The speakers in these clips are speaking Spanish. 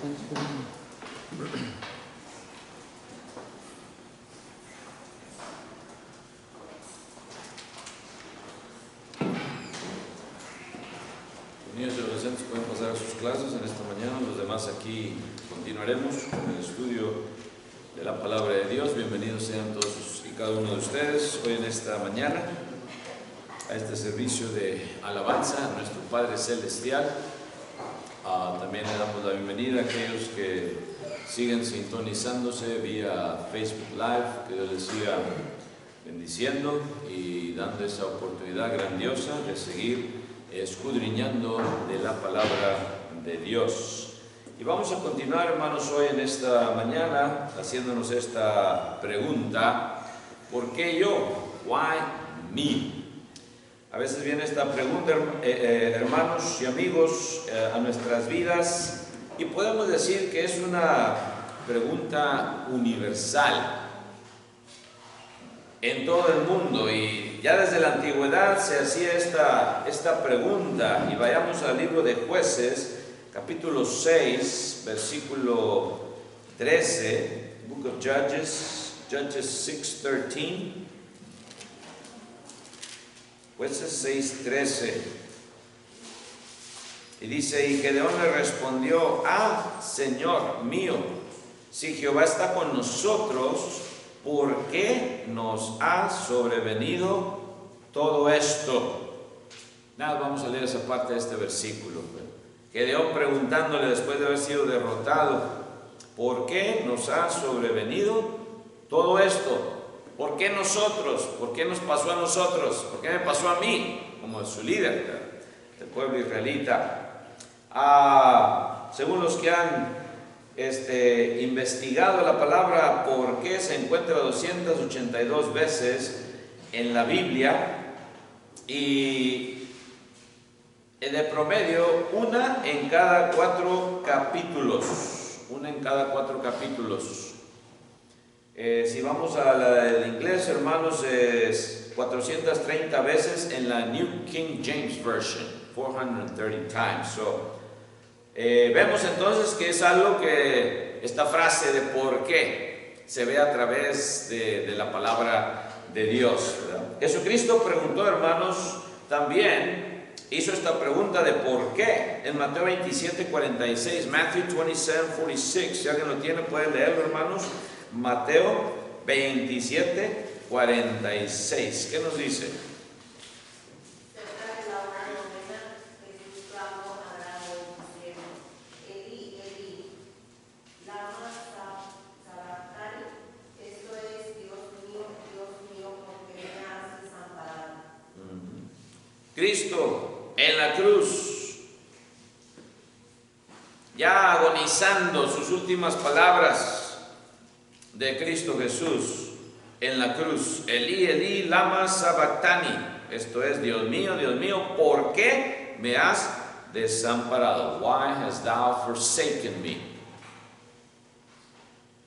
Niños y adolescentes pueden pasar a sus clases en esta mañana. Los demás aquí continuaremos con el estudio de la palabra de Dios. Bienvenidos sean todos y cada uno de ustedes hoy en esta mañana a este servicio de alabanza a nuestro Padre Celestial. También le damos la bienvenida a aquellos que siguen sintonizándose vía Facebook Live. Que Dios les siga bendiciendo y dando esa oportunidad grandiosa de seguir escudriñando de la palabra de Dios. Y vamos a continuar, hermanos, hoy en esta mañana haciéndonos esta pregunta: ¿por qué yo? Why me? A veces viene esta pregunta, hermanos y amigos, a nuestras vidas, y podemos decir que es una pregunta universal en todo el mundo, y ya desde la antigüedad se hacía esta pregunta. Y vayamos al libro de Jueces, capítulo 6, versículo 13, Book of Judges, Judges 6:13. Jueces 6:13. Y dice: y Gedeón le respondió: Señor mío, si Jehová está con nosotros, ¿por qué nos ha sobrevenido todo esto? Nada, vamos a leer esa parte de este versículo. Gedeón preguntándole después de haber sido derrotado: ¿por qué nos ha sobrevenido todo esto? ¿Por qué nosotros? ¿Por qué nos pasó a nosotros? ¿Por qué me pasó a mí? Como su líder del pueblo israelita. Según los que han investigado la palabra ¿por qué?, se encuentra 282 veces en la Biblia, y de promedio una en cada 4 capítulos. Una en cada 4 capítulos. Si vamos a la del inglés, hermanos, es 430 veces en la New King James Version, 430 times. Vemos entonces que es algo que esta frase de por qué se ve a través de la palabra de Dios, ¿verdad? Jesucristo preguntó, hermanos, también hizo esta pregunta de por qué en Mateo 27:46, Matthew 27:46. Si alguien lo tiene, puede leerlo, hermanos. Mateo 27:46. ¿Qué nos dice? Cristo en la cruz, ya agonizando, sus últimas palabras de Cristo Jesús en la cruz: Elí, Elí, lama sabactani. Esto es: Dios mío, ¿por qué me has desamparado? Why hast thou forsaken me?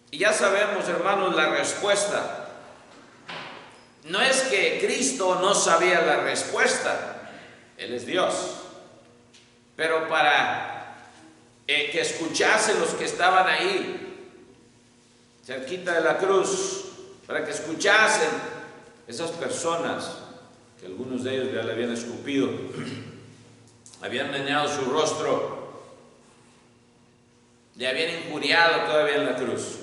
Y ya sabemos, hermanos, la respuesta. No es que Cristo no sabía la respuesta. Él es Dios. Pero para que escuchasen los que estaban ahí, cerquita de la cruz, para que escuchasen esas personas, que algunos de ellos ya le habían escupido, habían dañado su rostro, le habían injuriado todavía en la cruz.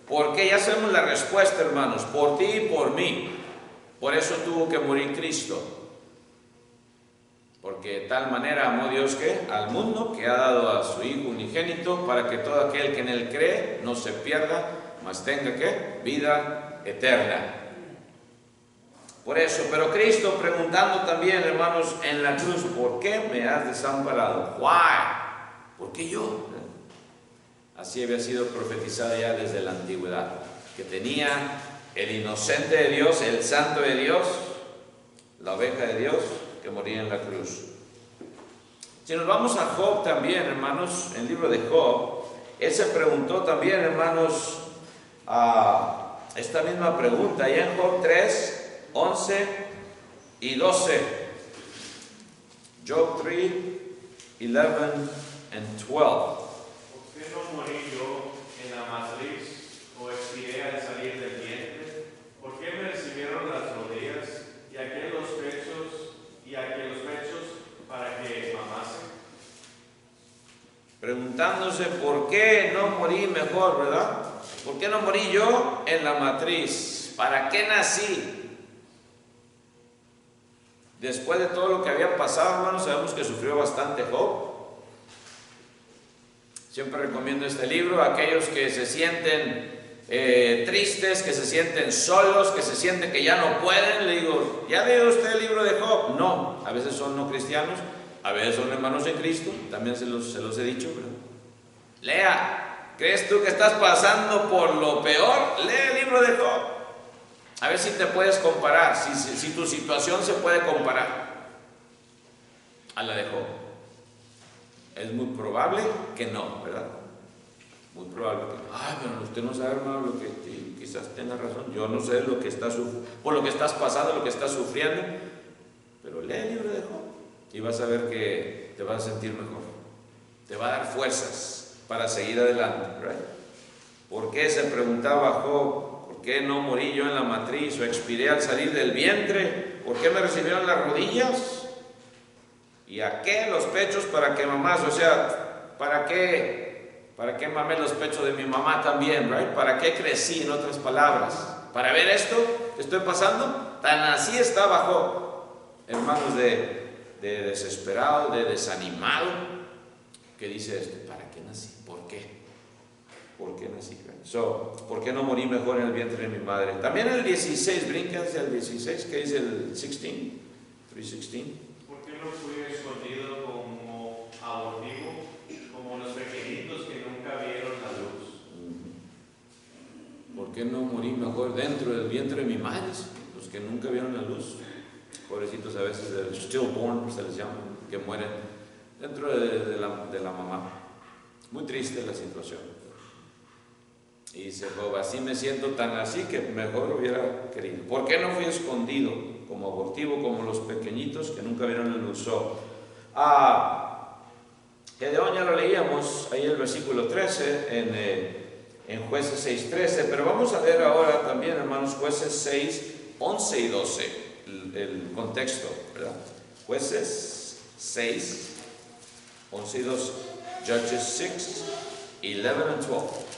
Porque ya sabemos la respuesta, hermanos: por ti y por mí. Por eso tuvo que morir Cristo. Porque de tal manera amó Dios que al mundo, que ha dado a su Hijo unigénito, para que todo aquel que en él cree no se pierda, mas tenga ¿qué? Vida eterna. Por eso, pero Cristo preguntando también, hermanos, en la cruz: ¿por qué me has desamparado? Why? ¿Por qué yo? Así había sido profetizado ya desde la antigüedad, que tenía el inocente de Dios, el santo de Dios, la oveja de Dios, que moría en la cruz. Si nos vamos a Job también, hermanos, en el libro de Job, él se preguntó también, hermanos, esta misma pregunta, allá en Job 3, 11 y 12. Job 3, 11 and 12. no morí yo en la matriz o expiré al salir del vientre? ¿Por qué me recibieron las rodillas y aquellos pechos para que mamase? Preguntándose por qué no morí mejor, ¿verdad? ¿Por qué no morí yo en la matriz? ¿Para qué nací? Después de todo lo que había pasado, hermanos, sabemos que sufrió bastante Job. Siempre recomiendo este libro a aquellos que se sienten tristes, que se sienten solos, que se sienten que ya no pueden. Le digo, ¿ya leyó usted el libro de Job? No, a veces son no cristianos, a veces son hermanos en Cristo, también se los he dicho, ¿verdad? Lea, ¿crees tú que estás pasando por lo peor? Lee el libro de Job. A ver si te puedes comparar, si tu situación se puede comparar a la de Job. Es muy probable que no, ¿verdad? Muy probable que no. Ay, pero usted no sabe, hermano, lo que quizás tenga razón. Yo no sé lo que estás por lo que estás pasando, lo que estás sufriendo. Pero lee el libro de Job y vas a ver que te vas a sentir mejor. Te va a dar fuerzas para seguir adelante, ¿right? ¿Por qué se preguntaba Job? ¿Por qué no morí yo en la matriz o expiré al salir del vientre? ¿Por qué me recibieron las rodillas? ¿Y a qué los pechos para que mamás? O sea, ¿para qué mamé los pechos de mi mamá también? ¿Right? ¿Para qué crecí, en otras palabras? ¿Para ver esto que estoy pasando? Tan así estaba Job, hermanos, de desesperado, de desanimado, que dice esto: ¿para qué nací? ¿Por qué? ¿Por qué nací? ¿Por qué no morí mejor en el vientre de mi madre? También el 16, brinca hacia el 16, que dice el 16, 3:16. ¿Por qué no fui escondido como abortivo, como los pequeñitos que nunca vieron la luz? ¿Por qué no morí mejor dentro del vientre de mi madre? Los que nunca vieron la luz. Pobrecitos, a veces del stillborn se les llama, que mueren dentro de la mamá. Muy triste la situación. Y dice Job: así me siento tan así que mejor hubiera querido. ¿Por qué no fui escondido como abortivo, como los pequeñitos que nunca vieron la luz? Gedeón ya lo leíamos ahí el versículo 13 en Jueces 6:13, pero vamos a ver ahora también, hermanos, Jueces 6, 11 y 12, el contexto, ¿verdad? Jueces 6, 11 y 12, Judges 6, 11 and 12.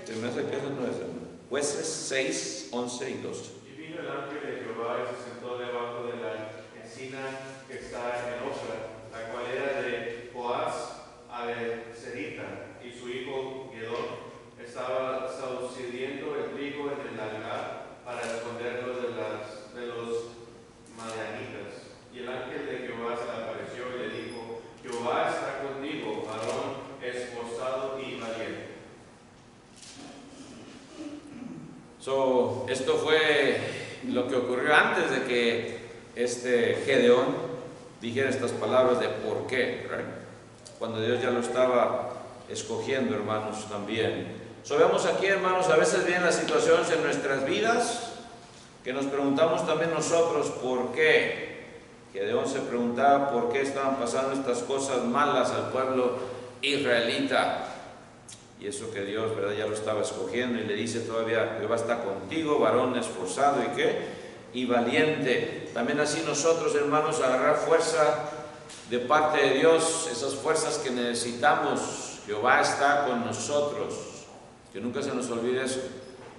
Se me hace que eso no es, hermano. Jueces 6, 11 y 12. Y vino el ángel de Jehová y se sentó debajo de la encina que está en Ofra, la cual era de Joás Abeserita, y su hijo Gedón estaba sacudiendo el trigo en el lagar para esconderlo de los madianitas. Y el ángel de Jehová se le apareció y le dijo: Jehová está contigo, varón esforzado y valiente. Esto fue lo que ocurrió antes de que Gedeón dijera estas palabras de por qué, right? Cuando Dios ya lo estaba escogiendo, hermanos, también. Vemos aquí, hermanos, a veces vienen las situaciones en nuestras vidas que nos preguntamos también nosotros por qué. Gedeón se preguntaba por qué estaban pasando estas cosas malas al pueblo israelita. Y eso que Dios, ¿verdad?, ya lo estaba escogiendo, y le dice todavía: Jehová está contigo, varón esforzado y ¿qué? Y valiente. También así nosotros, hermanos, agarrar fuerza de parte de Dios, esas fuerzas que necesitamos. Jehová está con nosotros, que nunca se nos olvide eso.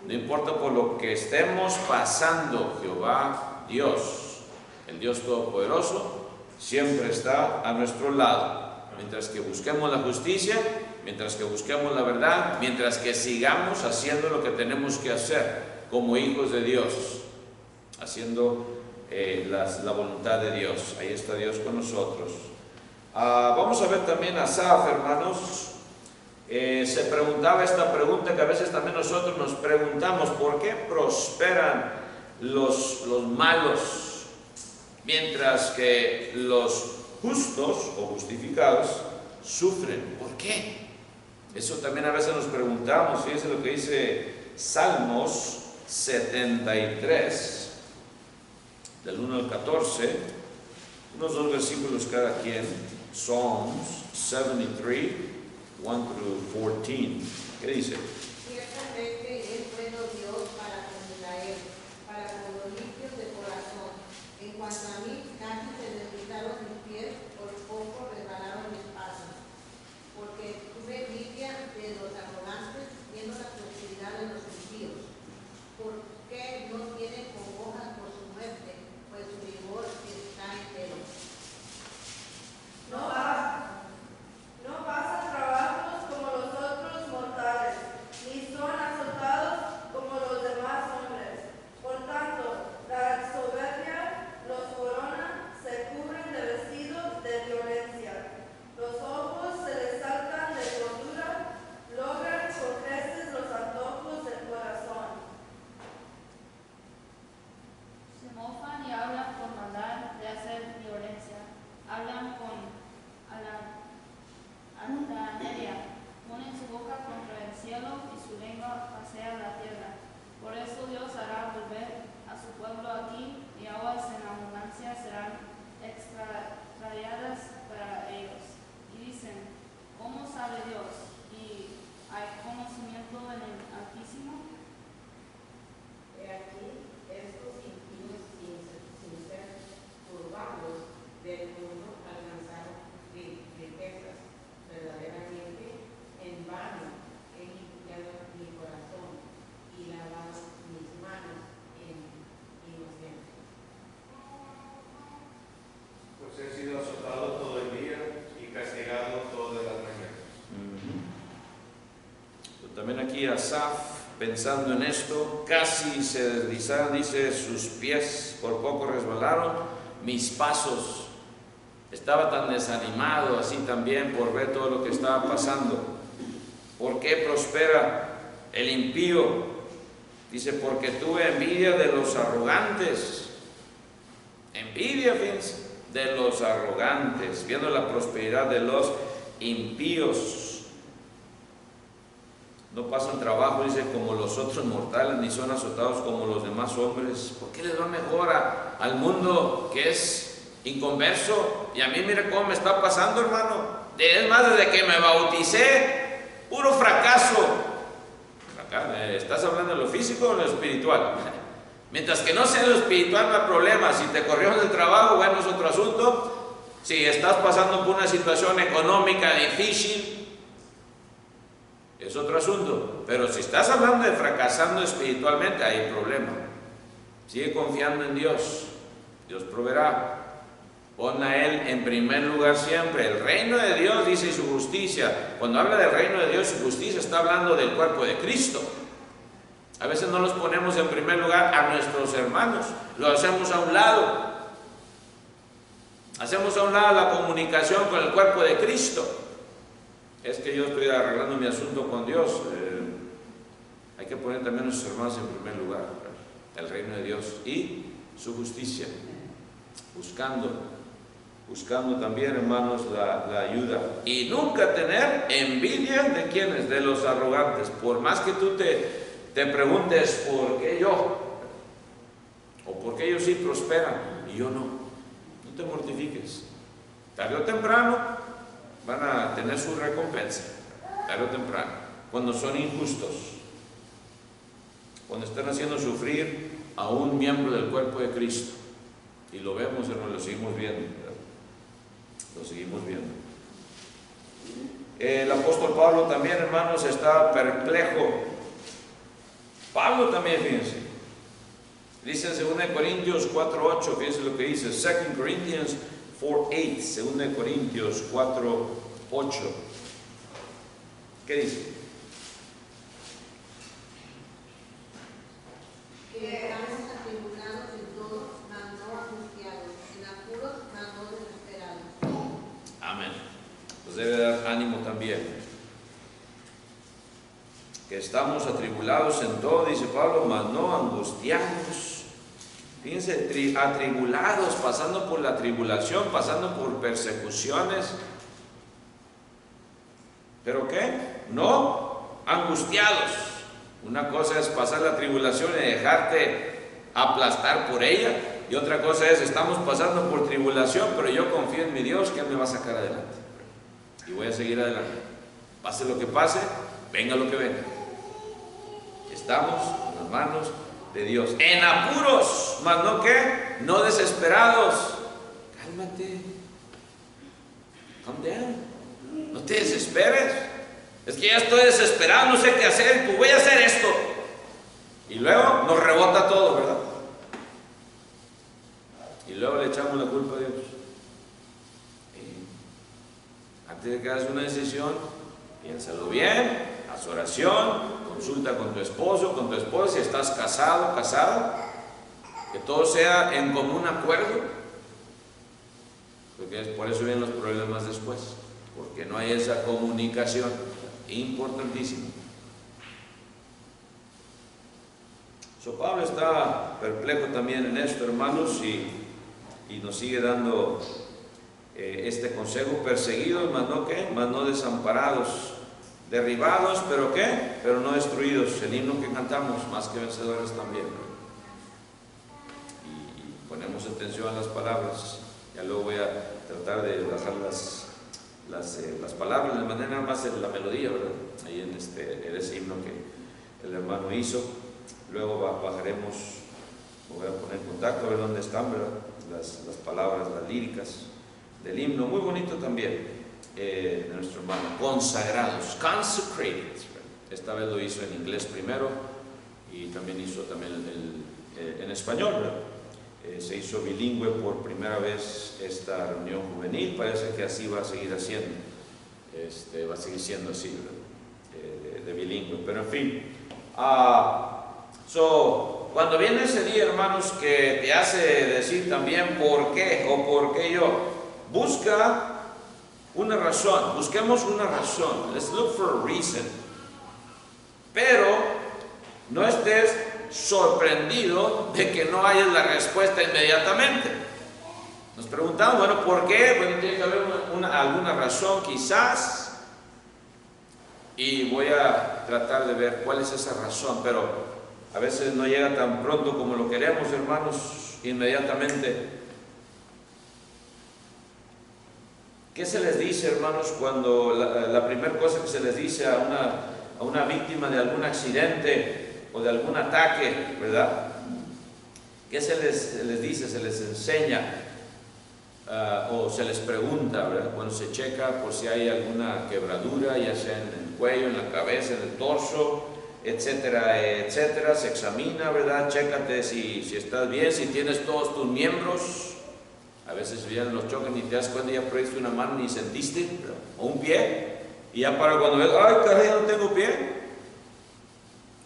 No importa por lo que estemos pasando, Jehová, Dios, el Dios Todopoderoso, siempre está a nuestro lado. Mientras que busquemos la justicia, mientras que busquemos la verdad, mientras que sigamos haciendo lo que tenemos que hacer como hijos de Dios, haciendo la voluntad de Dios. Ahí está Dios con nosotros. Vamos a ver también a Asaf, hermanos. Se preguntaba esta pregunta que a veces también nosotros nos preguntamos: ¿por qué prosperan los malos mientras que los justos o justificados sufren? ¿Por qué? Eso también a veces nos preguntamos. Fíjense lo que dice Salmos 73. del 1 al 14, unos 2 versículos cada quien. Psalms 73, 1 through 14. ¿Qué dice? Ciertamente es bueno Dios para con Israel, para con los limpios de corazón. En cuanto a mí, casi se deslizaron mis pies, por poco resbalaron mis pasos. Porque tuve envidia de los arrogantes, viendo la prosperidad de los impíos. ¿Por qué no tienen congojas por su muerte? Pues su vigor está entero. No pasan trabajos como los otros mortales, ni son azotados como los demás hombres. Por tanto, la soberbia los corona, se cubren de vestidos de violencia. Los ojos se les saltan de gordura, logran con creces los antojos del corazón. Se mofan y hablan con maldad de hacer violencia. Hablan con altanería. Ponen su boca contra el cielo y su lengua pasea la tierra. Por eso Dios hará volver a su pueblo aquí, y aguas en abundancia serán extraídas para ellos. Y dicen, ¿cómo sabe Dios? ¿Y hay conocimiento en el Altísimo? He aquí, estos impíos sin ser turbados del mundo alcanzaron riquezas. Verdaderamente, en vano he limpiado mi corazón y lavado mis manos en inocencia. Pues he sido azotado todo el día y castigado todas las mañanas. También aquí Asaf, pensando en esto, casi se deslizaron, dice, sus pies por poco resbalaron, mis pasos. Estaba tan desanimado así también por ver todo lo que estaba pasando. ¿Por qué prospera el impío? Dice, porque tuve envidia de los arrogantes. Envidia, fíjense, de los arrogantes, viendo la prosperidad de los impíos. No pasan trabajo, dice, como los otros mortales, ni son azotados como los demás hombres. ¿Por qué les va mejor al mundo que es inconverso? Y a mí, mire cómo me está pasando, hermano. Es más, desde que me bauticé, puro fracaso. ¿Estás hablando de lo físico o de lo espiritual? Mientras que no sea lo espiritual, no hay problema. Si te corrieron del trabajo, bueno, es otro asunto. Si estás pasando por una situación económica difícil, es otro asunto. Pero si estás hablando de fracasando espiritualmente, hay problema. Sigue confiando en Dios. Dios proveerá. Pon a Él en primer lugar siempre. El reino de Dios, dice, y su justicia. Cuando habla del reino de Dios y su justicia, está hablando del cuerpo de Cristo. A veces no los ponemos en primer lugar a nuestros hermanos. Lo hacemos a un lado. Hacemos a un lado la comunicación con el cuerpo de Cristo. Es que yo estoy arreglando mi asunto con Dios. Hay que poner también a nuestros hermanos en primer lugar. El reino de Dios y su justicia. Buscando también, hermanos, la ayuda. Y nunca tener envidia de quienes, de los arrogantes. Por más que tú te preguntes, ¿por qué yo? O ¿por qué ellos sí prosperan y yo no? No te mortifiques. Tarde o temprano van a tener su recompensa. Tarde o temprano. Cuando son injustos. Cuando están haciendo sufrir a un miembro del cuerpo de Cristo. Y lo vemos, hermanos, lo seguimos viendo. Lo seguimos viendo. El apóstol Pablo también, hermanos, está perplejo. Pablo también, fíjense. Dice en 2 Corintios 4:8, fíjense lo que dice. 2 Corinthians 4:8. 2 Corintios 4:8. ¿Qué dice? Que estamos atribulados en todo, mas no angustiados, en apuros, mas no desesperados. Amén. Nos debe dar ánimo también. Que estamos atribulados en todo, dice Pablo, mas no angustiados. Fíjense, atribulados, pasando por la tribulación, pasando por persecuciones. ¿Pero qué? No angustiados. Una cosa es pasar la tribulación y dejarte aplastar por ella, y otra cosa es, estamos pasando por tribulación, pero yo confío en mi Dios que Él me va a sacar adelante. Y voy a seguir adelante. Pase lo que pase, venga lo que venga. Estamos en las manos de Dios. En apuros, mas no que, no desesperados. Cálmate. Calm down. No te desesperes. Es que ya estoy desesperado, no sé qué hacer, pues voy a hacer esto. Y luego nos rebota todo, ¿verdad? Y luego le echamos la culpa a Dios. Antes de que hagas una decisión, piénsalo bien, haz oración, consulta con tu esposo, con tu esposa, si estás casado, casada, que todo sea en común acuerdo, porque por eso vienen los problemas después, porque no hay esa comunicación, importantísimo. Pablo está perplejo también en esto, hermanos, y nos sigue dando este consejo: perseguidos, mas no ¿qué? Mas no desamparados, derribados, pero ¿qué? Pero no destruidos. El himno que cantamos, más que vencedores también. Y ponemos atención a las palabras. Ya luego voy a tratar de bajar las palabras de manera más en la melodía, ¿verdad? Ahí en ese himno que el hermano hizo. Luego bajaremos, voy a poner en contacto a ver dónde están, ¿verdad? Las palabras, las líricas del himno, muy bonito también, de nuestro hermano, consagrados, consecrated. Esta vez lo hizo en inglés primero y también hizo en español, ¿verdad? Se hizo bilingüe por primera vez esta reunión juvenil. Parece que así va a seguir haciendo, va a seguir siendo así, ¿verdad? De bilingüe, pero en fin. Cuando viene ese día, hermanos, que te hace decir también por qué o por qué yo, busca una razón, busquemos una razón. Let's look for a reason. Pero no estés sorprendido de que no hayas la respuesta inmediatamente. Nos preguntamos, bueno, ¿por qué? Bueno, tiene que haber alguna razón quizás, y voy a tratar de ver cuál es esa razón, pero a veces no llega tan pronto como lo queremos, hermanos, inmediatamente. ¿Qué se les dice, hermanos, cuando la primera cosa que se les dice a una víctima de algún accidente o de algún ataque, ¿verdad? ¿Qué se les dice? Se les enseña o se les pregunta, ¿verdad? Cuando se checa por si hay alguna quebradura, ya sea en el cuello, en la cabeza, en el torso, etcétera, etcétera, se examina, ¿verdad? Chécate si estás bien, si tienes todos tus miembros. A veces vienen los choques y te das cuenta, ya perdiste una mano ni sentiste, ¿verdad? O un pie, y ya para cuando ves, ay, caray, ya no tengo pie,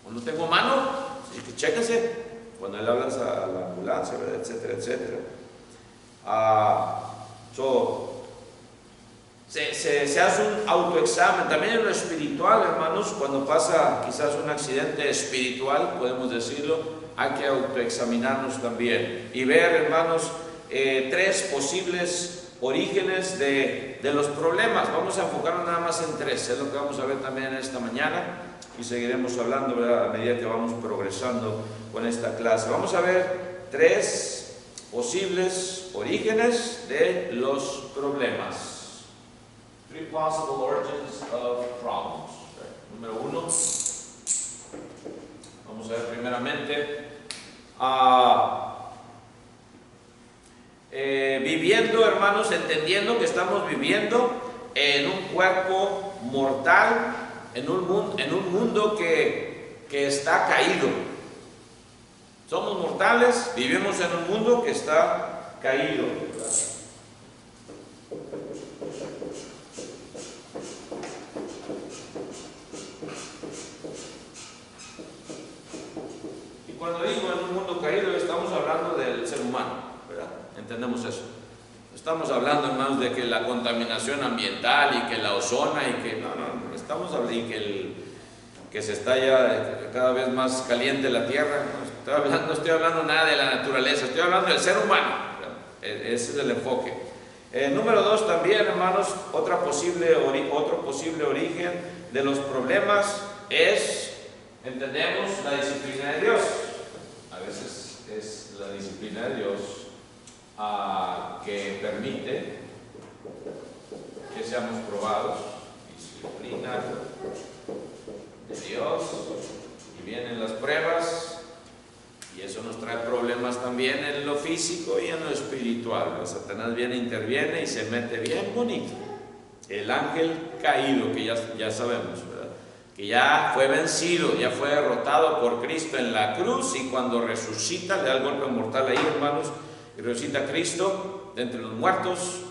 o no tengo mano, así que chéquese, cuando le hablas a la ambulancia, ¿verdad? Etcétera, etcétera. Se hace un autoexamen, también en lo espiritual, hermanos. Cuando pasa quizás un accidente espiritual, podemos decirlo, hay que autoexaminarnos también y ver, hermanos, 3 posibles orígenes de los problemas. Vamos a enfocarnos nada más en 3, es lo que vamos a ver también esta mañana, y seguiremos hablando, ¿verdad?, a medida que vamos progresando con esta clase. Vamos a ver 3 posibles orígenes de los problemas. 3 possible origins of problems. Número 1, vamos a ver primeramente viviendo, hermanos, entendiendo que estamos viviendo en un cuerpo mortal, en un mundo que está caído. Somos mortales, vivimos en un mundo que está caído. Y cuando digo en un mundo caído, estamos hablando del ser humano, ¿verdad? Entendemos eso. Estamos hablando, hermanos, de que la contaminación ambiental y que la ozona y que no, estamos hablando y que se está ya cada vez más caliente la tierra. No estoy hablando nada de la naturaleza, estoy hablando del ser humano. Ese es el enfoque. Número 2 también, hermanos, otro posible origen de los problemas es, entendemos, la disciplina de Dios. A veces es la disciplina de Dios que permite que seamos probados. Disciplina de Dios, y vienen las pruebas, y eso nos trae problemas también en lo físico y en lo espiritual. Satanás viene, interviene y se mete bien bonito. El ángel caído, que ya sabemos, ¿verdad? Que ya fue vencido, ya fue derrotado por Cristo en la cruz, y cuando resucita, le da el golpe mortal ahí, hermanos, y resucita Cristo de entre los muertos,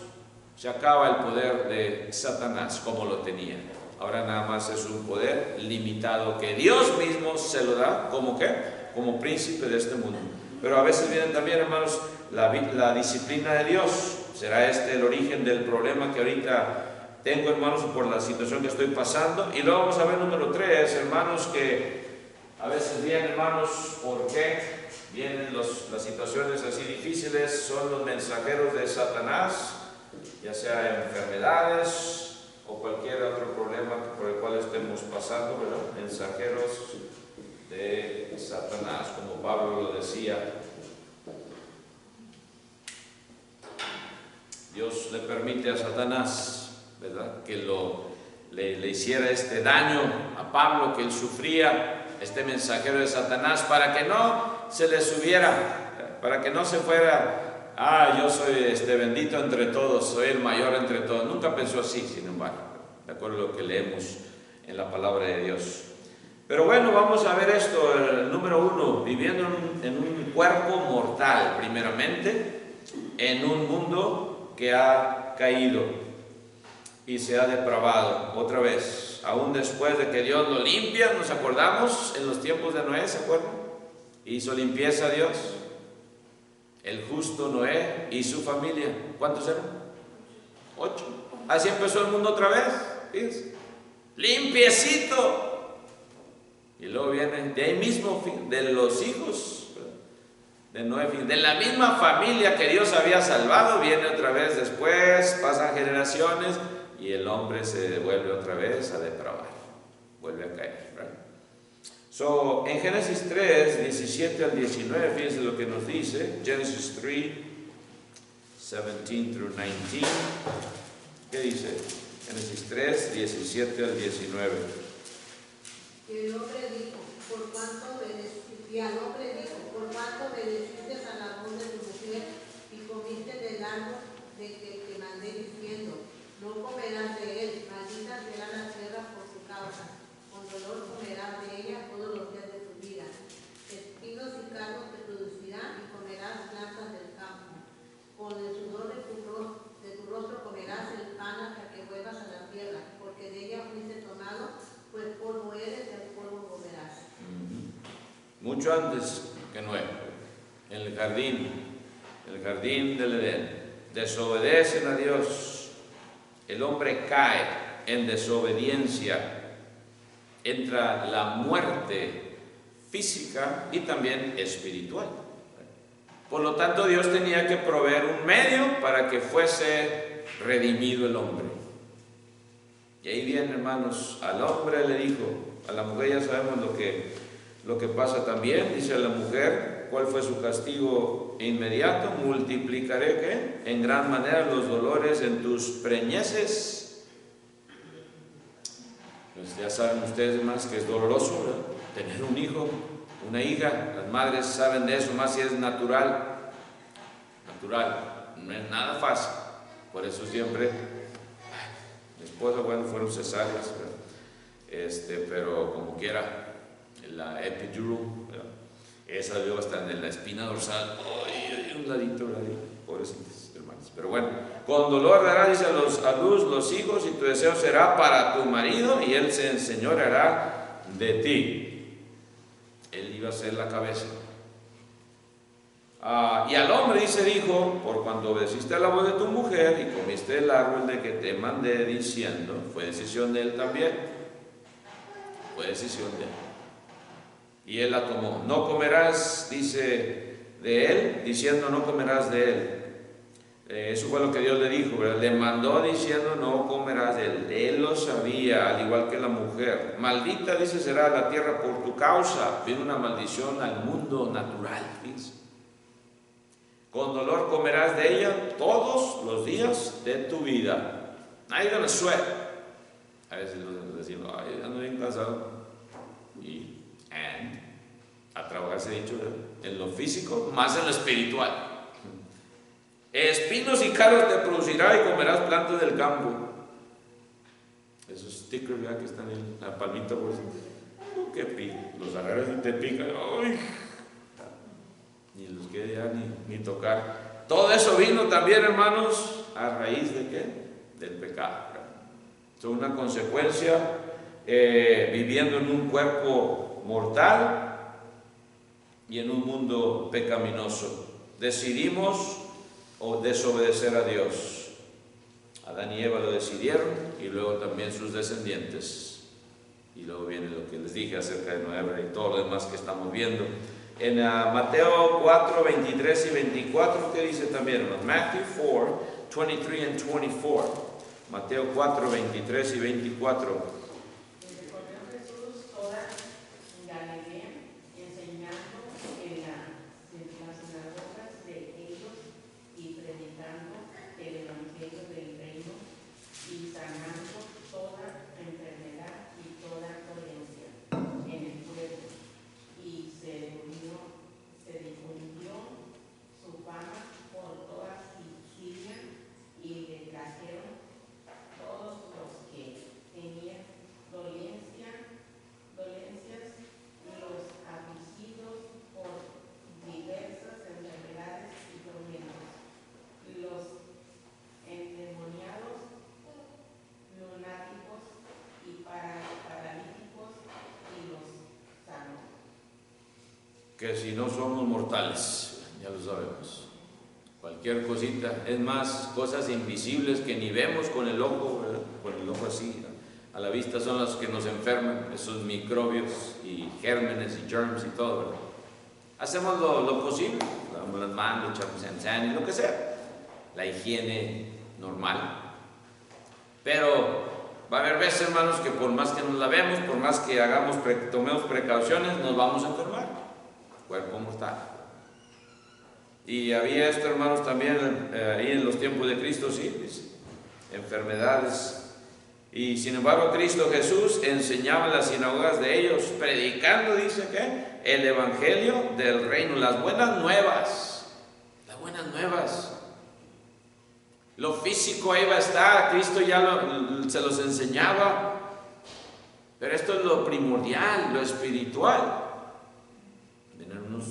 se acaba el poder de Satanás como lo tenía. Ahora nada más es un poder limitado que Dios mismo se lo da, ¿como qué? Como príncipe de este mundo. Pero a veces vienen también, hermanos, la disciplina de Dios. ¿Será este el origen del problema que ahorita tengo, hermanos, por la situación que estoy pasando? Y luego vamos a ver número 3, hermanos, que a veces vienen, hermanos, ¿por qué vienen las situaciones así difíciles? Son los mensajeros de Satanás, ya sea enfermedades o cualquier otro problema por el cual estemos pasando, ¿verdad? Mensajeros de Satanás, como Pablo lo decía. Dios le permite a Satanás, ¿verdad?, que le hiciera este daño a Pablo, que él sufría, este mensajero de Satanás, para que no se le subiera, para que no se fuera: yo soy bendito entre todos, soy el mayor entre todos. Nunca pensó así, sin embargo, de acuerdo a lo que leemos en la palabra de Dios. Pero bueno, vamos a ver esto. El número 1, viviendo en un cuerpo mortal, primeramente, en un mundo que ha caído y se ha depravado otra vez, aún después de que Dios lo limpia. Nos acordamos en los tiempos de Noé, ¿se acuerdan? Hizo limpieza a Dios, el justo Noé y su familia. ¿Cuántos eran? 8. Así empezó el mundo otra vez, fíjense, limpiecito. Y luego vienen de ahí mismo, de los hijos de Noé, de la misma familia que Dios había salvado, viene otra vez después, pasan generaciones y el hombre se vuelve otra vez a depravar, vuelve a caer, ¿verdad? En Génesis 3, 17 al 19, fíjense lo que nos dice, Genesis 3, 17 through 19, ¿qué dice? Génesis 3, 17 al 19. Y al hombre dijo, por cuanto obedeciste a la voz de tu mujer y comiste del árbol de que te mandé diciendo, no comerás de él, maldita será la tierra por tu causa, con dolor comerás de ella todos los días de tu vida. Espinos y cardos te producirán y comerás plantas del campo. Con el sudor de tu rostro comerás el pan hasta que vuelvas a la tierra, porque de ella fuiste tomado, pues polvo eres, el polvo volverás. Mucho antes que Noé, en el jardín del Edén, desobedecen a Dios, el hombre cae en desobediencia, entra la muerte física y también espiritual. Por lo tanto, Dios tenía que proveer un medio para que fuese redimido el hombre. Y ahí viene, hermanos, al hombre le dijo, a la mujer ya sabemos lo que pasa también, dice a la mujer, ¿cuál fue su castigo inmediato? Multiplicaré, ¿qué? En gran manera los dolores en tus preñeces. Pues ya saben ustedes más que es doloroso, ¿verdad?, tener un hijo, una hija. Las madres saben de eso, más si es natural, no es nada fácil. Por eso siempre, después, bueno, fueron cesáreas, pero como quiera, la epidural, ¿verdad?, esa luego está en la espina dorsal, un ladito, pobrecitos hermanos. Pero bueno, con dolor dará, dice, a luz los hijos, y tu deseo será para tu marido, y él se enseñoreará de ti. Él iba a ser la cabeza. Y al hombre, dice, dijo, por cuando obedeciste a la voz de tu mujer y comiste el árbol de que te mandé diciendo, fue decisión de él también, fue decisión de él, y él la tomó. No comerás, dice, de él, diciendo no comerás de él. Eso fue lo que Dios le dijo, ¿verdad? Le mandó diciendo no comerás de él. Él lo sabía, al igual que la mujer. Maldita, dice, será la tierra por tu causa. Viene una maldición al mundo natural, fíjense. Con dolor comerás de ella todos los días de tu vida. Now you're gonna sweat. A veces decimos, ay, ando bien cansado. And a trabajar se ha dicho, en lo físico, más en lo espiritual. Espinos y cardos te producirá y comerás plantas del campo. Esos stickers, ¿verdad? Que están en la palmita, por ejemplo. ¿Qué pica? Los agarras y te pican. ¡Ay! Ni los quiere ya ni tocar. Todo eso vino también, hermanos, a raíz de ¿qué? Del pecado. Es una consecuencia viviendo en un cuerpo mortal y en un mundo pecaminoso. Decidimos desobedecer a Dios. Adán y Eva lo decidieron y luego también sus descendientes. Y luego viene lo que les dije acerca de Noé y todo lo demás que estamos viendo. En Mateo 4, 23 y 24, ¿qué dice también, hermanos? Matthew 4, 23 and 24. Mateo 4, 23 y 24. Que si no somos mortales, ya lo sabemos, cualquier cosita, es más, cosas invisibles que ni vemos con el ojo, ¿verdad? Con el ojo así, a la vista son las que nos enferman, esos microbios y gérmenes y germs y todo, ¿verdad? Hacemos lo posible, lavamos las manos, echamos hand y lo que sea, la higiene normal, pero va a haber veces, hermanos, que por más que nos lavemos, por más que tomemos precauciones, nos vamos a enfermar. Cuerpo mortal. Y había esto, hermanos, también ahí en los tiempos de Cristo, sí, dice, enfermedades. Y sin embargo, Cristo Jesús enseñaba en las sinagogas de ellos, predicando, dice que el evangelio del reino, las buenas nuevas. Las buenas nuevas. Lo físico ahí va a estar, Cristo ya se los enseñaba. Pero esto es lo primordial, lo espiritual.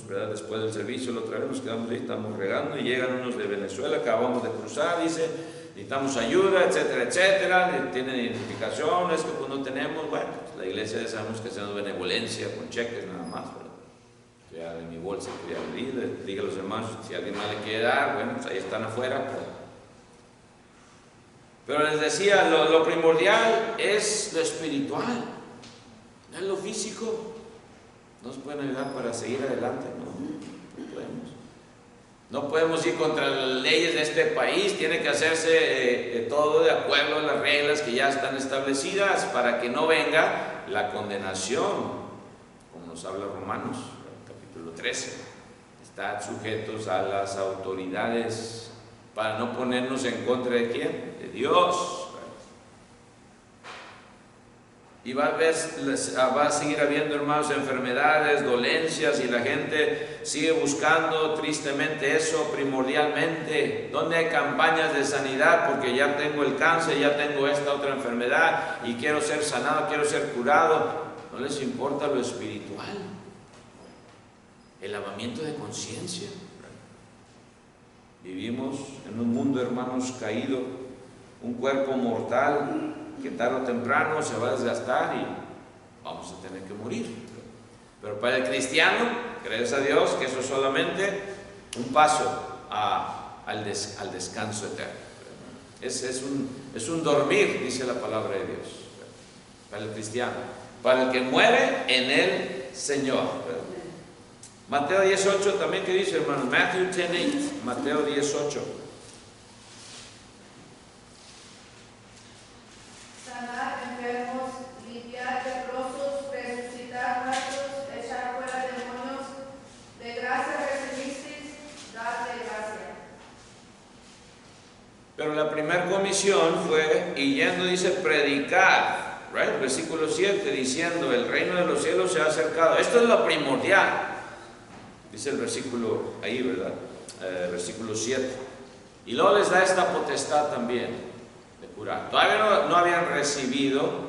¿Verdad? Después del servicio, la otra vez nos quedamos ahí, estamos regando y llegan unos de Venezuela, acabamos de cruzar, dice, necesitamos ayuda, etcétera, etcétera, tienen identificaciones que pues no tenemos. Bueno, pues la iglesia ya sabemos que hacemos benevolencia con cheques nada más, ¿verdad? Ya en mi bolsa quería abrir, le diga a los hermanos, si alguien más le quiere dar, bueno, pues ahí están afuera, pero les decía, lo primordial es lo espiritual, no es lo físico. Nos pueden ayudar para seguir adelante, no podemos. No podemos ir contra las leyes de este país, tiene que hacerse todo de acuerdo a las reglas que ya están establecidas para que no venga la condenación, como nos habla Romanos, capítulo 13. Estad sujetos a las autoridades para no ponernos en contra de ¿quién? De Dios. Y va a seguir habiendo, hermanos, enfermedades, dolencias, y la gente sigue buscando tristemente eso primordialmente. ¿Dónde hay campañas de sanidad? Porque ya tengo el cáncer, ya tengo esta otra enfermedad y quiero ser sanado, quiero ser curado. No les importa lo espiritual, el lavamiento de conciencia. Vivimos en un mundo, hermanos, caído, un cuerpo mortal que tarde o temprano se va a desgastar y vamos a tener que morir. Pero para el cristiano, gracias a Dios, que eso es solamente un paso al descanso eterno. Es un dormir, dice la palabra de Dios, para el cristiano, para el que muere en el Señor. Mateo 18 también, ¿qué dice, hermano? Matthew 10:8, Mateo 18. Sanar enfermos, limpiar leprosos, resucitar muertos, echar fuera demonios. De gracia recibisteis, dadle gracias. Pero la primera comisión fue, y yendo dice, predicar, right? Versículo 7, diciendo, el reino de los cielos se ha acercado. Esto es lo primordial, dice el versículo ahí, ¿verdad? Versículo 7. Y luego les da esta potestad también de curar. Todavía no habían recibido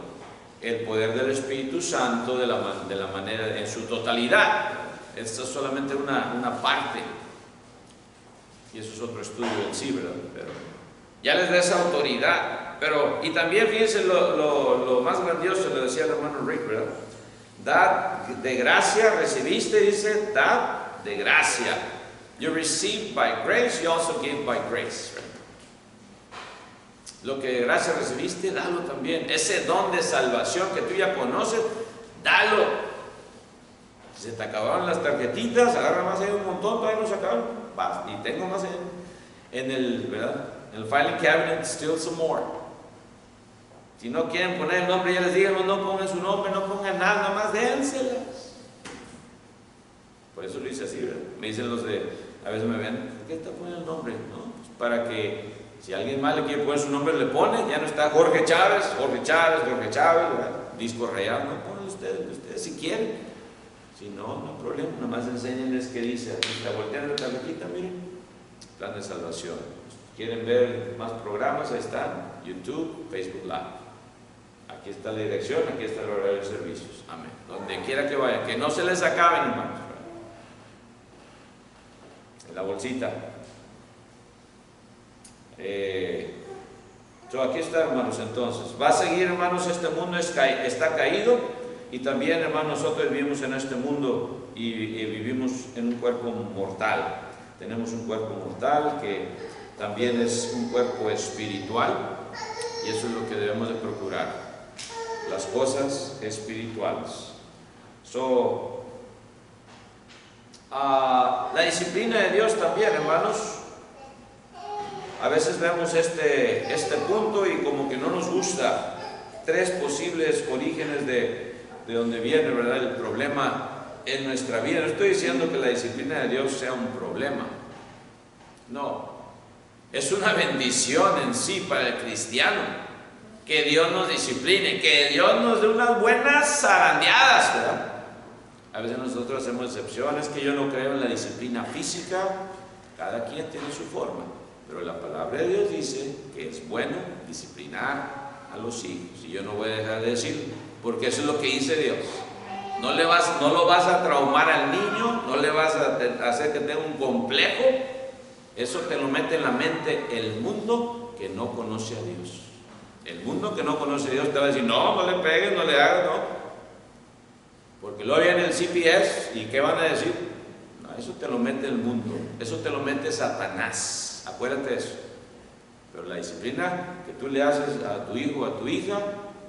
el poder del Espíritu Santo de la manera, en su totalidad. Esto es solamente una parte. Y eso es otro estudio en sí, ¿verdad? Pero ya les da esa autoridad. Pero, y también fíjense lo más grandioso, le decía el hermano Rick, ¿verdad? Dad de gracia, recibiste, dice, dad de gracia. You received by grace, you also give by grace. Right? Lo que de gracia recibiste, dalo también. Ese don de salvación que tú ya conoces, dalo. Si se te acabaron las tarjetitas, agarra más, hay un montón, todavía no se acabaron. Vas, y tengo más en el, ¿verdad? En el filing cabinet, still some more. Si no quieren poner el nombre, ya les digo, no pongan su nombre, no pongan nada, más dénselas. Por eso lo hice así, ¿verdad? Me dicen los de, a veces me ven, ¿por qué está poniendo el nombre? ¿No? Pues para que si alguien más le quiere poner su nombre, le pone, ya no está Jorge Chávez, ¿verdad? Disco Rayado, no, ponle ustedes si quieren. Si no, no hay problema, nada más enséñenles qué dice. Aquí está volteando la tabletita, miren, plan de salvación. ¿Quieren ver más programas? Ahí están, YouTube, Facebook Live. Aquí está la dirección, aquí está el horario de servicios. Amén. Donde quiera que vayan, que no se les acaben, hermanos. En la bolsita. Aquí está, hermanos, entonces. Va a seguir, hermanos, este mundo está caído. Y también, hermanos, nosotros vivimos en este mundo y vivimos en un cuerpo mortal. Tenemos un cuerpo mortal que también es un cuerpo espiritual. Y eso es lo que debemos de procurar. Las cosas espirituales. La disciplina de Dios también, hermanos. A veces vemos este punto y como que no nos gusta. Tres posibles orígenes de donde viene, ¿verdad?, el problema en nuestra vida. No estoy diciendo que la disciplina de Dios sea un problema. No. Es una bendición en sí para el cristiano. Que Dios nos discipline, que Dios nos dé unas buenas zarandeadas, ¿verdad? A veces nosotros hacemos excepciones, que yo no creo en la disciplina física. Cada quien tiene su forma. Pero la palabra de Dios dice que es bueno disciplinar a los hijos. Y yo no voy a dejar de decirlo, porque eso es lo que dice Dios. No lo vas a traumar al niño, no le vas a hacer que tenga un complejo. Eso te lo mete en la mente el mundo que no conoce a Dios. El mundo que no conoce a Dios te va a decir, no le pegues, no le hagas, no. Porque luego viene el CPS y ¿qué van a decir? No, eso te lo mete el mundo, eso te lo mete Satanás. Acuérdate de eso. Pero la disciplina que tú le haces a tu hijo o a tu hija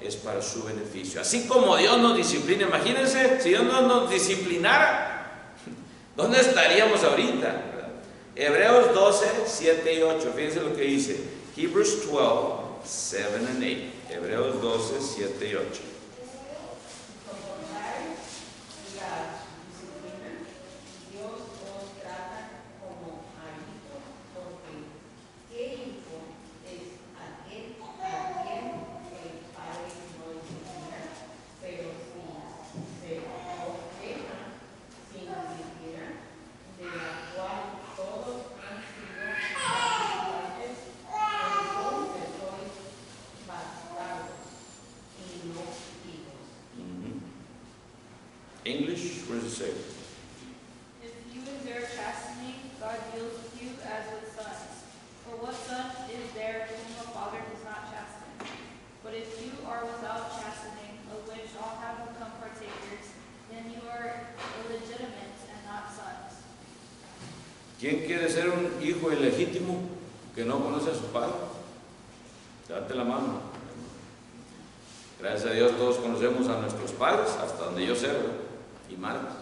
es para su beneficio. Así como Dios nos disciplina, imagínense, si Dios no nos disciplinara, ¿dónde estaríamos ahorita? ¿Verdad? Hebreos 12, 7 y 8, fíjense lo que dice. Hebrews 12, 7 and 8. Hebreos 12, 7 y 8. English, what does it say? If you endure chastening, God deals with you as with sons. For what son is there whom a father does not chasten? But if you are without chastening, of which all have become partakers, then you are illegitimate and not sons. ¿Quién quiere ser un hijo ilegítimo que no conoce a su padre? Date la mano. Gracias a Dios todos conocemos a nuestros padres, hasta donde yo sé, ¿verdad? Y madres.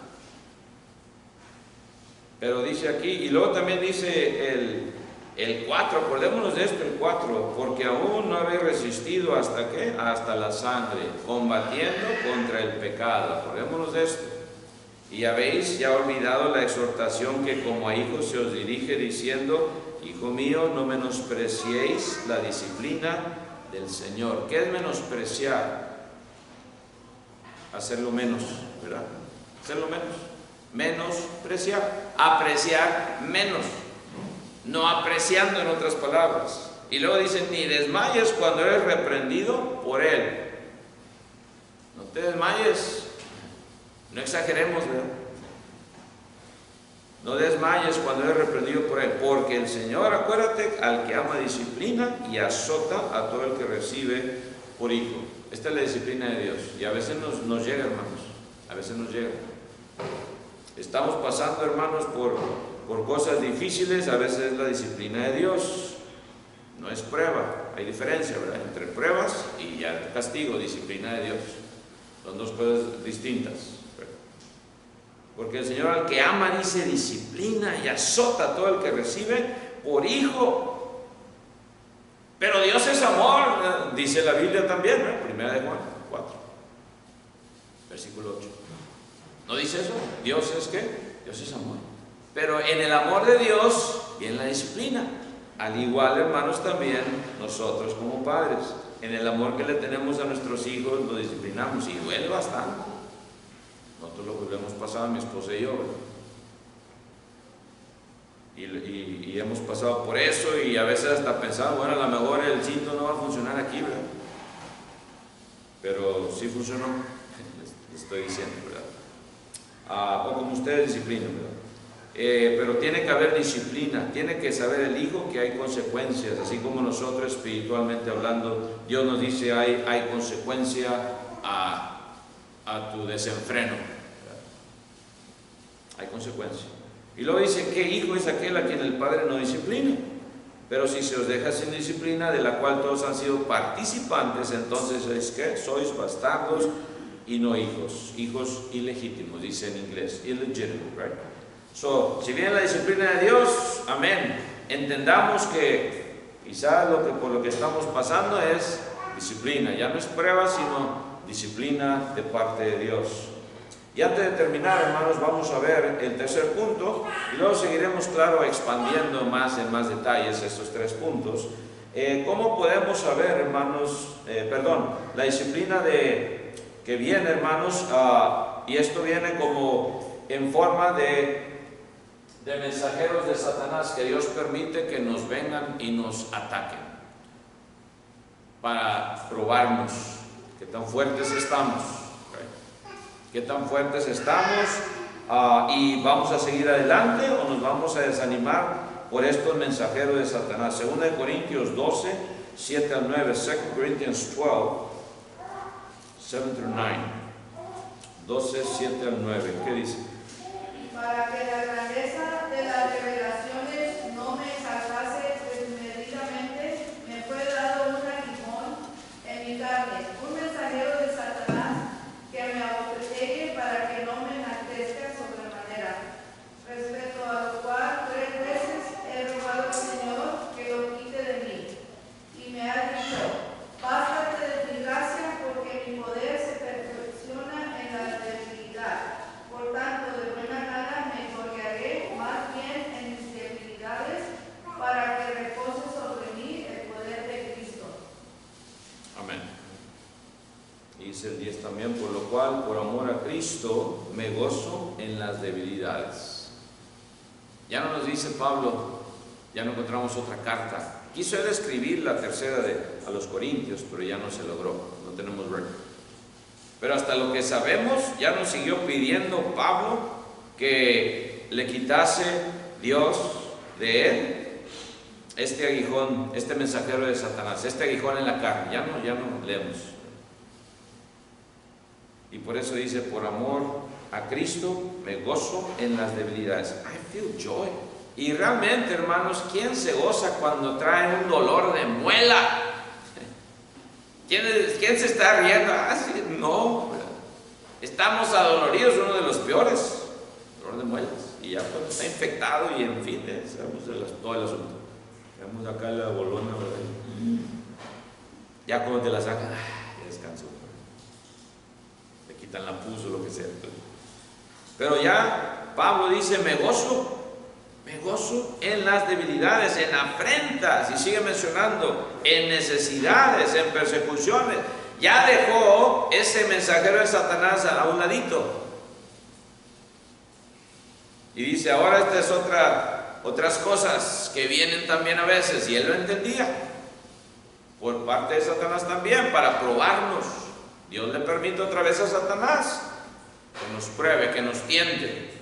Pero dice aquí, y luego también dice el 4, acordémonos de esto, el 4, porque aún no habéis resistido hasta ¿qué? Hasta la sangre, combatiendo contra el pecado. Acordémonos de esto. Y habéis ya olvidado la exhortación que como a hijos se os dirige diciendo, hijo mío, no menospreciéis la disciplina del Señor. ¿Qué es menospreciar? Hacerlo menos, ¿verdad? Hacerlo menos. Menospreciar. Apreciar menos. No apreciando, en otras palabras. Y luego dice, ni desmayes cuando eres reprendido por Él. No te desmayes. No exageremos, ¿verdad? No desmayes cuando eres reprendido por Él, porque el Señor, acuérdate, al que ama disciplina y azota a todo el que recibe por hijo. Esta es la disciplina de Dios. Y a veces nos llega, hermanos. A veces nos llega. Estamos pasando, hermanos, por cosas difíciles. A veces es la disciplina de Dios. No es prueba. Hay diferencia, ¿verdad? Entre pruebas y ya castigo, disciplina de Dios. Son dos cosas distintas. Porque el Señor al que ama dice disciplina y azota a todo el que recibe por hijo. Pero Dios es amor, dice la Biblia también, ¿no? Primera de Juan 4, versículo 8. ¿No dice eso? ¿Dios es qué? Dios es amor. Pero en el amor de Dios viene la disciplina. Al igual, hermanos, también nosotros como padres. En el amor que le tenemos a nuestros hijos lo disciplinamos y duele bastante. Nosotros lo que hemos pasado, mi esposa y yo, y hemos pasado por eso, y a veces hasta pensamos, bueno, a lo mejor el cinto no va a funcionar aquí, ¿verdad? Pero sí funcionó, les estoy diciendo, ¿verdad? O como ustedes disciplinan, ¿verdad? Pero tiene que haber disciplina, tiene que saber el hijo que hay consecuencias, así como nosotros espiritualmente hablando, Dios nos dice hay consecuencia a tu desenfreno. Hay consecuencia. Y luego dice, ¿qué hijo es aquel a quien el padre no disciplina? Pero si se os deja sin disciplina, de la cual todos han sido participantes, entonces es que sois bastardos y no hijos, hijos ilegítimos, dice en inglés, illegitimate, right? So, si viene la disciplina de Dios, amén. Entendamos que quizás por lo que estamos pasando es disciplina, ya no es prueba, sino disciplina de parte de Dios. Y antes de terminar, hermanos, vamos a ver el tercer punto y luego seguiremos, claro, expandiendo más en más detalles estos tres puntos. ¿Cómo podemos saber, hermanos, la disciplina que viene, hermanos, y esto viene como en forma de mensajeros de Satanás, que Dios permite que nos vengan y nos ataquen para probarnos qué tan fuertes estamos, qué tan fuertes estamos, y vamos a seguir adelante o nos vamos a desanimar por estos mensajeros de Satanás. 2 Corintios 12, 7 al 9, 2 Corinthians 12, 7 through 9, 12, 7 al 9, ¿qué dice? Para que la grandeza de las revelaciones no me exaltase desmedidamente, me fue dado un aguijón en mi carne, un mensajero de Satanás que me abofetegue para que no me enaltezca sobremanera. Respecto a lo cual 3 veces he rogado al Señor que lo quite de mí. Y me ha dicho, bástate de mi gracia, porque mi poder se perfecciona en la debilidad. Por tanto, de buena gana me gloriaré más bien en mis debilidades, para que repose sobre mí el poder de Cristo. Amén. Y dice el 10 también, por lo cual, por amor a Cristo, me gozo en las debilidades. Ya no nos dice Pablo, ya no encontramos otra carta. Quiso él escribir la tercera a los Corintios, pero ya no se logró, no tenemos récord. Pero hasta lo que sabemos, ya nos siguió pidiendo Pablo que le quitase Dios de él este aguijón, este mensajero de Satanás, este aguijón en la carne. Ya no leemos. Y por eso dice, por amor a Cristo me gozo en las debilidades. I feel joy. Y realmente, hermanos, ¿quién se goza cuando trae un dolor de muela? ¿Quién se está riendo? Sí, no, estamos adoloridos, uno de los peores, dolor de muelas. Y ya cuando está infectado y en fin, sabemos todo el asunto. Tenemos acá la bolona, ¿verdad? Ya cuando te la sacan, ya descanso. Le quitan la pus o lo que sea. Pero ya Pablo dice, me gozo Me gozo en las debilidades, en afrentas, y sigue mencionando, en necesidades, en persecuciones. Ya dejó ese mensajero de Satanás a un ladito. Y dice, ahora estas es otras cosas que vienen también a veces, y él lo entendía. Por parte de Satanás también, para probarnos. Dios le permite otra vez a Satanás que nos pruebe, que nos tiente.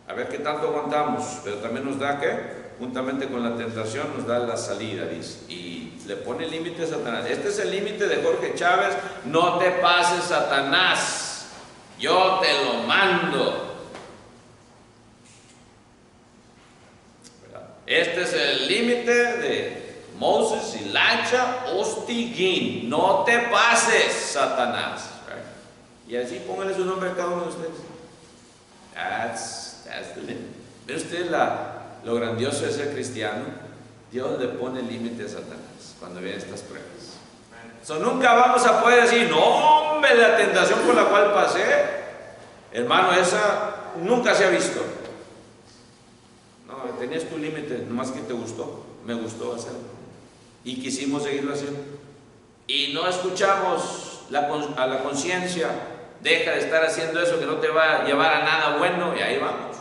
A ver qué tanto aguantamos, pero también nos da que, juntamente con la tentación, nos da la salida, dice. Y le pone límite a Satanás. Este es el límite de Jorge Chávez. No te pases, Satanás. Yo te lo mando. Este es el límite de Moses, Elijah, Ostiguín. No te pases, Satanás. Y así póngale su nombre a cada uno de ustedes. That's the limit. ¿Ve usted lo grandioso de ser cristiano? Dios le pone límite a Satanás cuando vienen estas pruebas. Nunca vamos a poder decir, no, hombre, la tentación por la cual pasé, hermano, esa nunca se ha visto. No, tenías tu límite, nomás que te gustó, me gustó hacerlo. Y quisimos seguirlo haciendo. Y no escuchamos a la conciencia. Deja de estar haciendo eso que no te va a llevar a nada bueno, y ahí vamos.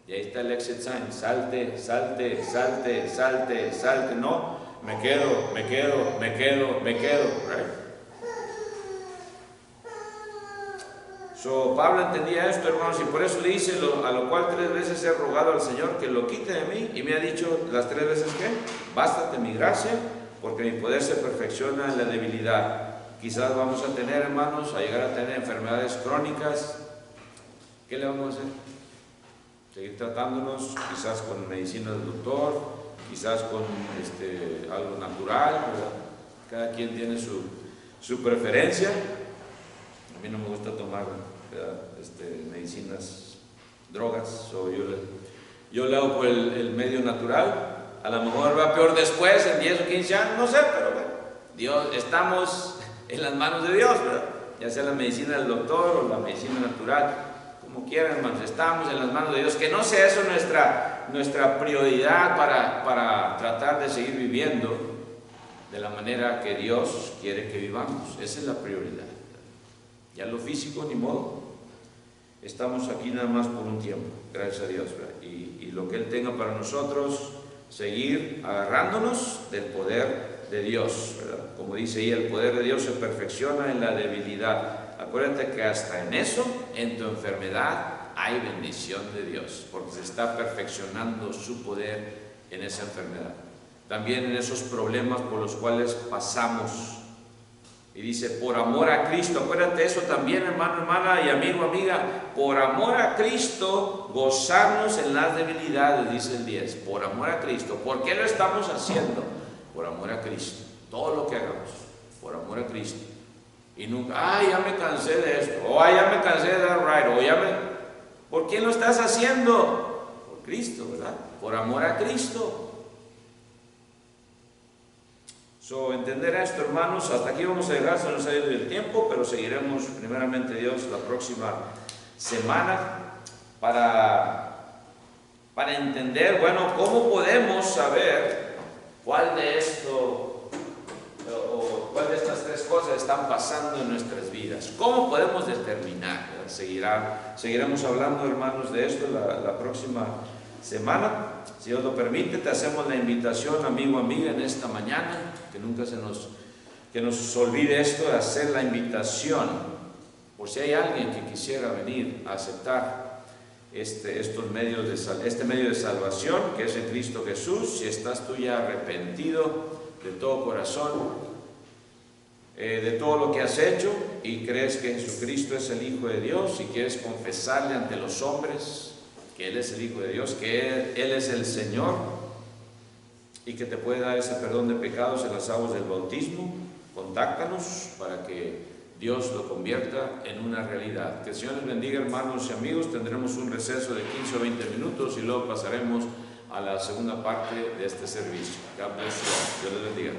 Y ahí está el exit sign. Salte, salte, salte, salte, salte. No, me quedo. Right? Pablo entendía esto, hermanos, y por eso le dice, a lo cual 3 veces he rogado al Señor que lo quite de mí, y me ha dicho las 3 veces que, bástate mi gracia, porque mi poder se perfecciona en la debilidad. Quizás vamos a tener, hermanos, a llegar a tener enfermedades crónicas. ¿Qué le vamos a hacer? Seguir tratándonos, quizás con medicina del doctor, quizás con algo natural, ¿verdad? Cada quien tiene su preferencia. A mí no me gusta tomar, ¿verdad? Medicinas, drogas, yo le hago por el medio natural. A lo mejor va peor después, en 10 o 15 años, no sé, pero bueno, Dios, estamos en las manos de Dios, ¿verdad? Ya sea la medicina del doctor o la medicina natural, como quieran, hermanos, estamos en las manos de Dios. Que no sea eso nuestra prioridad para tratar de seguir viviendo de la manera que Dios quiere que vivamos. Esa es la prioridad. Ya lo físico, ni modo. Estamos aquí nada más por un tiempo, gracias a Dios, ¿verdad? Y lo que Él tenga para nosotros, seguir agarrándonos del poder de Dios, ¿verdad? Como dice ahí, el poder de Dios se perfecciona en la debilidad. Acuérdate que hasta en eso, en tu enfermedad, hay bendición de Dios, porque se está perfeccionando su poder en esa enfermedad. También en esos problemas por los cuales pasamos. Y dice, por amor a Cristo, acuérdate eso también, hermano, hermana y amigo, amiga, por amor a Cristo, gozarnos en las debilidades, dice el 10, por amor a Cristo. ¿Por qué lo estamos haciendo? Por amor a Cristo. Todo lo que hagamos, por amor a Cristo. Y nunca, ya me cansé de esto, o ya me cansé de dar right, ¿por quién lo estás haciendo? Por Cristo, ¿verdad? Por amor a Cristo. Entender esto, hermanos, hasta aquí vamos a llegar, se nos ha ido el tiempo, pero seguiremos primeramente Dios la próxima semana para entender, bueno, cómo podemos saber cuál de esto o cuál de estas 3 cosas están pasando en nuestras vidas. ¿Cómo podemos determinar? Seguiremos hablando, hermanos, de esto la próxima semana. Si Dios lo permite, te hacemos la invitación, amigo, amiga, en esta mañana, que nunca que nos olvide esto, de hacer la invitación, por si hay alguien que quisiera venir a aceptar este medio de salvación, que es en Cristo Jesús. Si estás tú ya arrepentido de todo corazón, de todo lo que has hecho, y crees que Jesucristo es el Hijo de Dios, y quieres confesarle ante los hombres que Él es el Hijo de Dios, que Él es el Señor, y que te puede dar ese perdón de pecados en las aguas del bautismo, contáctanos para que Dios lo convierta en una realidad. Que el Señor les bendiga, hermanos y amigos. Tendremos un receso de 15 o 20 minutos y luego pasaremos a la segunda parte de este servicio. God bless you. Dios les bendiga.